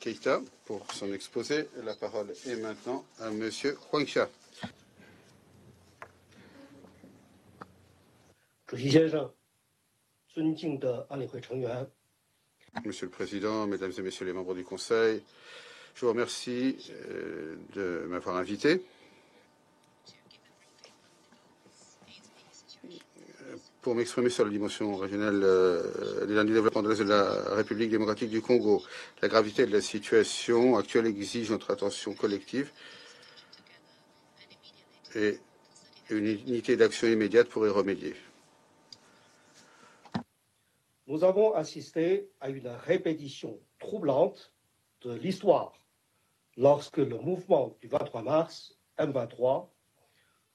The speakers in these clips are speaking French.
Keïta pour son exposé. La parole est maintenant à Monsieur Huangsha. 主席先生，尊敬的安理会成员， Monsieur le Président, Mesdames et Messieurs les membres du Conseil, je vous remercie de m'avoir invité pour m'exprimer sur la dimension régionale du développement de l'Est de la République démocratique du Congo. La gravité de la situation actuelle exige notre attention collective et une unité d'action immédiate pour y remédier. Nous avons assisté à une répétition troublante de l'histoire lorsque le mouvement du 23 mars, M23,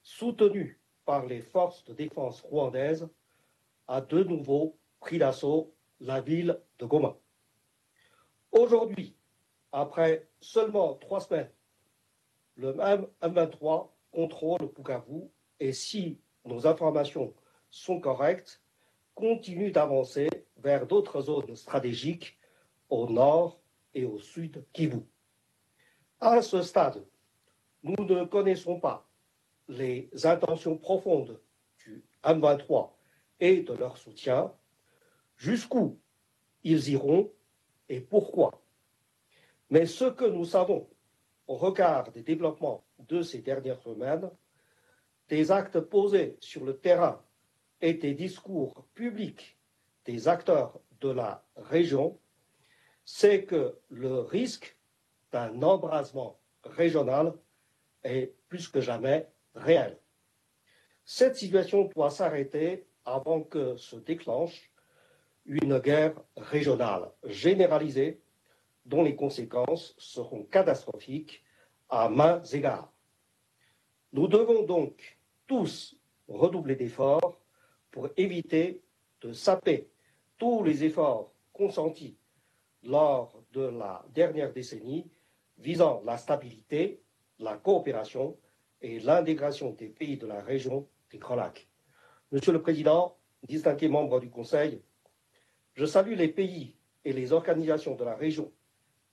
soutenu par les forces de défense rwandaises, a de nouveau pris d'assaut la ville de Goma. Aujourd'hui, après seulement 3 semaines, le même M23 contrôle Bukavu et si nos informations sont correctes, continue d'avancer vers d'autres zones stratégiques au nord et au sud Kivu. À ce stade, nous ne connaissons pas les intentions profondes du M23 et de leur soutien, jusqu'où ils iront et pourquoi. Mais ce que nous savons au regard des développements de ces dernières semaines, des actes posés sur le terrain et des discours publics des acteurs de la région, c'est que le risque d'un embrasement régional est plus que jamais réel. Cette situation doit s'arrêter avant que se déclenche une guerre régionale généralisée dont les conséquences seront catastrophiques à maints égards. Nous devons donc tous redoubler d'efforts pour éviter de saper tous les efforts consentis lors de la dernière décennie visant la stabilité, la coopération et l'intégration des pays de la région des Grands Lacs. Monsieur le Président, distingués membres du Conseil, je salue les pays et les organisations de la région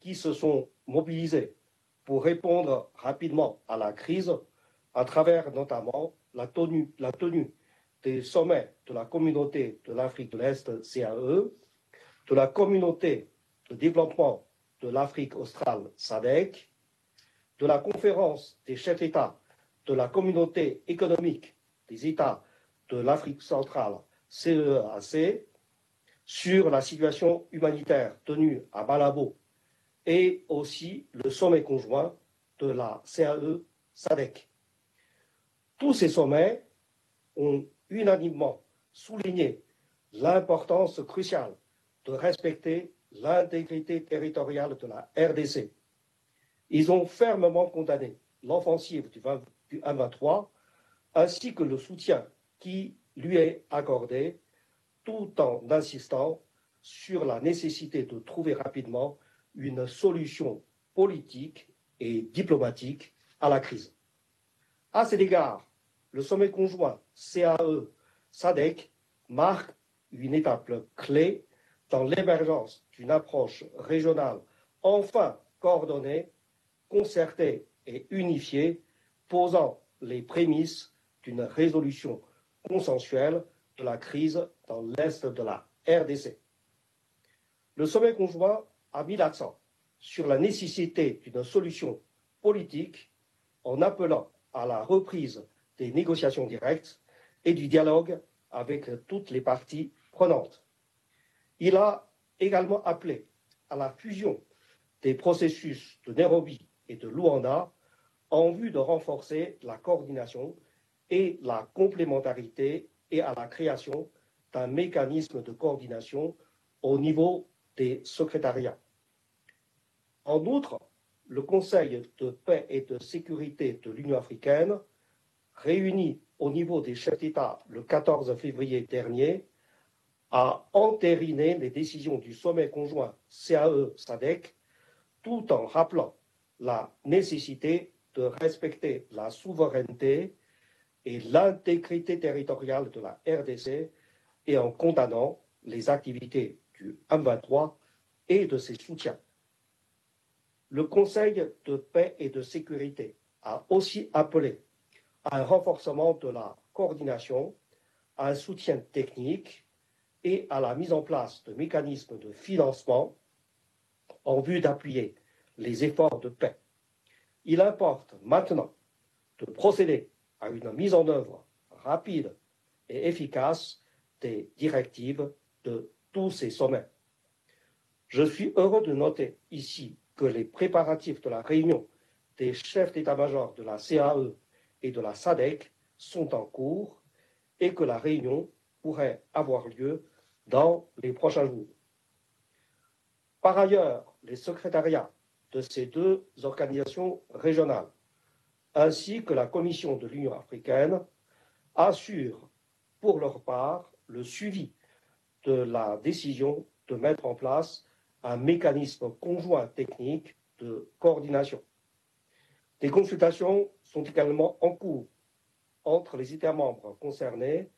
qui se sont mobilisés pour répondre rapidement à la crise à travers notamment la tenue des sommets de la communauté de l'Afrique de l'Est, CAE, de la communauté de développement de l'Afrique australe, SADC, de la conférence des chefs d'État de la communauté économique des États de l'Afrique centrale, CEEAC, sur la situation humanitaire tenue à Malabo, et aussi le sommet conjoint de la CAE-SADC. Tous ces sommets ont unanimement souligné l'importance cruciale de respecter l'intégrité territoriale de la RDC. Ils ont fermement condamné l'offensive du M23 ainsi que le soutien qui lui est accordé, tout en insistant sur la nécessité de trouver rapidement une solution politique et diplomatique à la crise. À cet égard, le sommet conjoint CAE-SADC marque une étape clé dans l'émergence d'une approche régionale enfin coordonnée, concertée et unifiée, posant les prémices d'une résolution consensuelle de la crise dans l'est de la RDC. Le sommet conjoint a mis l'accent sur la nécessité d'une solution politique en appelant à la reprise des négociations directes et du dialogue avec toutes les parties prenantes. Il a également appelé à la fusion des processus de Nairobi et de Luanda en vue de renforcer la coordination et la complémentarité et à la création d'un mécanisme de coordination au niveau des secrétariats. En outre, le Conseil de paix et de sécurité de l'Union africaine, réuni au niveau des chefs d'État le 14 février dernier, a entériné les décisions du sommet conjoint CAE-SADC tout en rappelant la nécessité de respecter la souveraineté et l'intégrité territoriale de la RDC et en condamnant les activités du M23 et de ses soutiens. Le Conseil de paix et de sécurité a aussi appelé à un renforcement de la coordination, à un soutien technique et à la mise en place de mécanismes de financement en vue d'appuyer les efforts de paix. Il importe maintenant de procéder à une mise en œuvre rapide et efficace des directives de tous ces sommets. Je suis heureux de noter ici que les préparatifs de la réunion des chefs d'état-major de la CAE et de la SADC sont en cours et que la réunion pourrait avoir lieu dans les prochains jours. Par ailleurs, les secrétariats de ces deux organisations régionales, ainsi que la Commission de l'Union africaine, assurent pour leur part le suivi de la décision de mettre en place un mécanisme conjoint technique de coordination. Des consultations sont également en cours entre les États membres concernés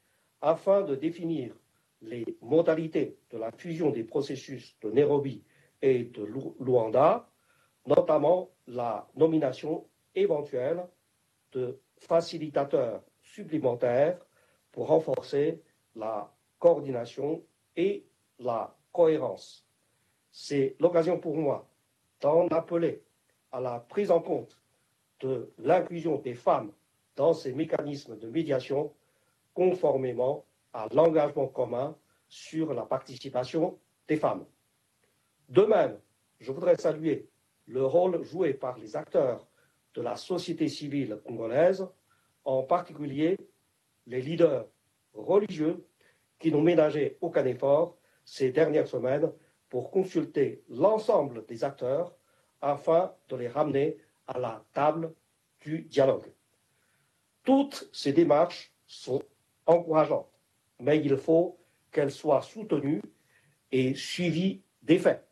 afin de définir les modalités de la fusion des processus de Nairobi et de Luanda, notamment la nomination éventuelle de facilitateurs supplémentaires pour renforcer la coordination et la cohérence. C'est l'occasion pour moi d'en appeler à la prise en compte de l'inclusion des femmes dans ces mécanismes de médiation conformément à l'engagement commun sur la participation des femmes. De même, je voudrais saluer le rôle joué par les acteurs de la société civile congolaise, en particulier les leaders religieux qui n'ont ménagé aucun effort ces dernières semaines pour consulter l'ensemble des acteurs afin de les ramener à la table du dialogue. Toutes ces démarches sont encourageantes, mais il faut qu'elles soient soutenues et suivies des faits.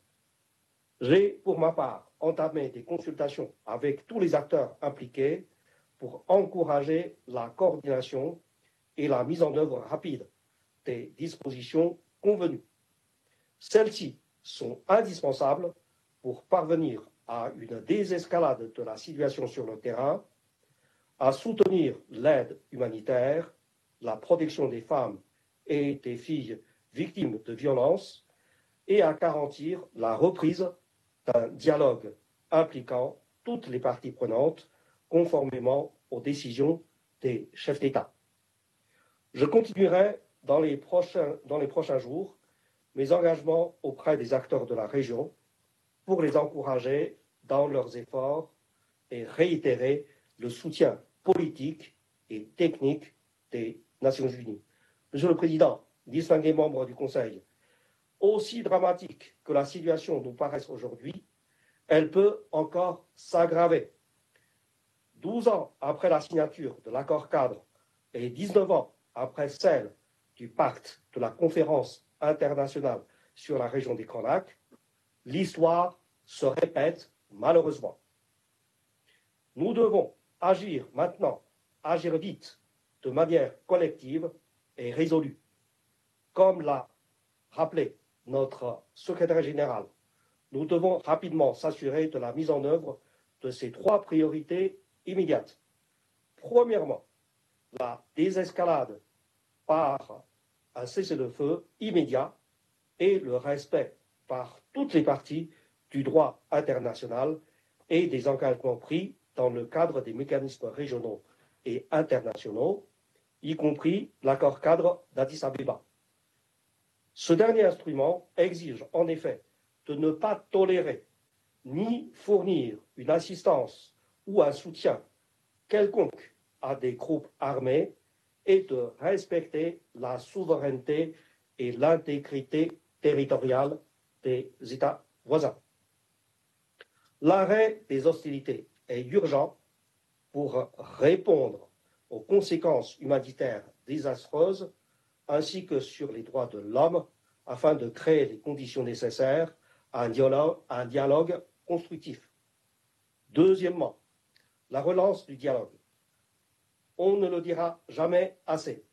J'ai, pour ma part, entamé des consultations avec tous les acteurs impliqués pour encourager la coordination et la mise en œuvre rapide des dispositions convenues. Celles-ci sont indispensables pour parvenir à une désescalade de la situation sur le terrain, à soutenir l'aide humanitaire, la protection des femmes et des filles victimes de violences et à garantir la reprise d'un dialogue impliquant toutes les parties prenantes conformément aux décisions des chefs d'État. Je continuerai dans les prochains jours mes engagements auprès des acteurs de la région pour les encourager dans leurs efforts et réitérer le soutien politique et technique des Nations Unies. Monsieur le Président, distingués membres du Conseil, aussi dramatique que la situation nous paraisse aujourd'hui, elle peut encore s'aggraver. 12 ans après la signature de l'accord cadre et 19 ans après celle du pacte de la conférence internationale sur la région des Grands Lacs, l'histoire se répète malheureusement. Nous devons agir maintenant, agir vite, de manière collective et résolue. Comme l'a rappelé notre secrétaire général, nous devons rapidement s'assurer de la mise en œuvre de ces 3 priorités immédiates. Premièrement, la désescalade par un cessez-le-feu immédiat et le respect par toutes les parties du droit international et des engagements pris dans le cadre des mécanismes régionaux et internationaux, y compris l'accord cadre d'Addis Abeba. Ce dernier instrument exige en effet de ne pas tolérer ni fournir une assistance ou un soutien quelconque à des groupes armés et de respecter la souveraineté et l'intégrité territoriale des États voisins. L'arrêt des hostilités est urgent pour répondre aux conséquences humanitaires désastreuses ainsi que sur les droits de l'homme afin de créer les conditions nécessaires à un dialogue constructif. Deuxièmement, la relance du dialogue. On ne le dira jamais assez.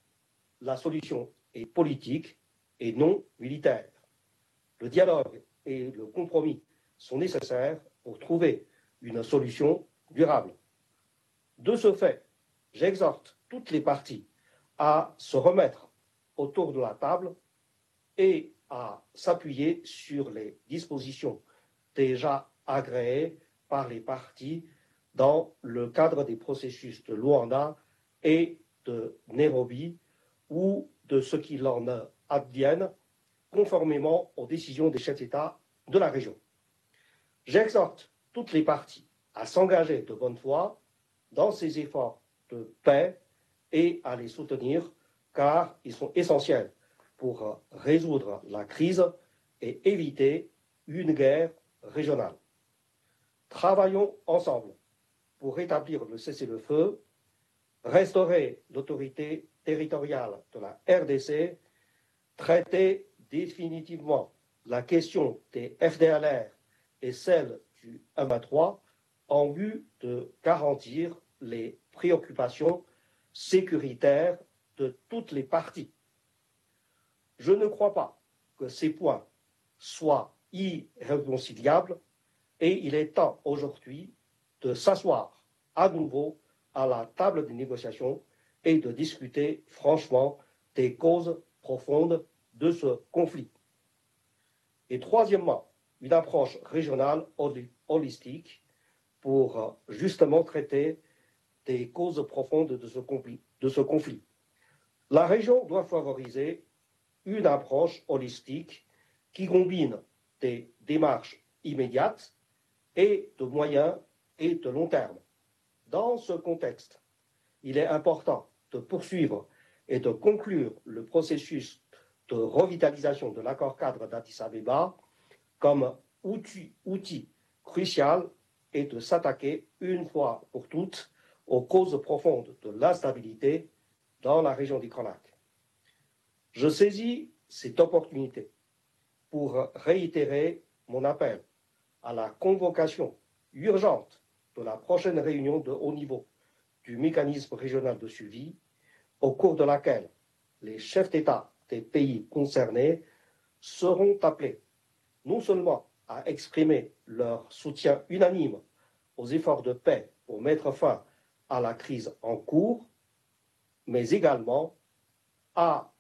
La solution est politique et non militaire. Le dialogue et le compromis sont nécessaires, pour trouver une solution durable. De ce fait, j'exhorte toutes les parties à se remettre autour de la table et à s'appuyer sur les dispositions déjà agréées par les parties dans le cadre des processus de Luanda et de Nairobi ou de ce qu'il en advienne conformément aux décisions des chefs d'État de la région. J'exhorte toutes les parties à s'engager de bonne foi dans ces efforts de paix et à les soutenir car ils sont essentiels pour résoudre la crise et éviter une guerre régionale. Travaillons ensemble pour rétablir le cessez-le-feu, restaurer l'autorité territoriale de la RDC, traiter définitivement la question des FDLR et celle du M23 en vue de garantir les préoccupations sécuritaires de toutes les parties. Je ne crois pas que ces points soient irréconciliables et il est temps aujourd'hui de s'asseoir à nouveau à la table des négociations et de discuter franchement des causes profondes de ce conflit. Et troisièmement, une approche régionale holistique pour justement traiter des causes profondes de ce conflit. La région doit favoriser une approche holistique qui combine des démarches immédiates et de moyen et de long terme. Dans ce contexte, il est important de poursuivre et de conclure le processus de revitalisation de l'accord cadre d'Addis Abeba comme outil crucial et de s'attaquer une fois pour toutes aux causes profondes de l'instabilité dans la région du Grand Lac. Je saisis cette opportunité pour réitérer mon appel à la convocation urgente de la prochaine réunion de haut niveau du mécanisme régional de suivi, au cours de laquelle les chefs d'État des pays concernés seront appelés non seulement à exprimer leur soutien unanime aux efforts de paix pour mettre fin à la crise en cours, mais également à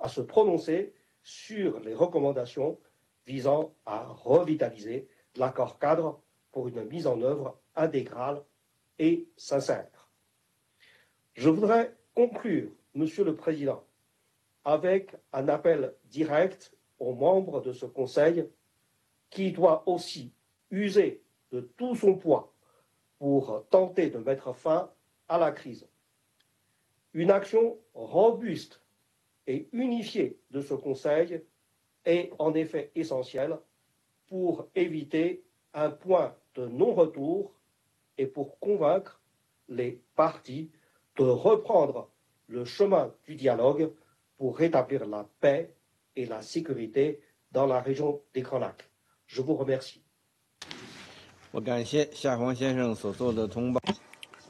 se prononcer sur les recommandations visant à revitaliser l'accord cadre pour une mise en œuvre intégrale et sincère. Je voudrais conclure, Monsieur le Président, avec un appel direct aux membres de ce Conseil qui doit aussi user de tout son poids pour tenter de mettre fin à la crise. Une action robuste et unifiée de ce Conseil est en effet essentielle pour éviter un point de non-retour et pour convaincre les parties de reprendre le chemin du dialogue pour rétablir la paix et la sécurité dans la région des Grands Lacs. Je vous remercie.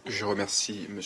Je remercie M.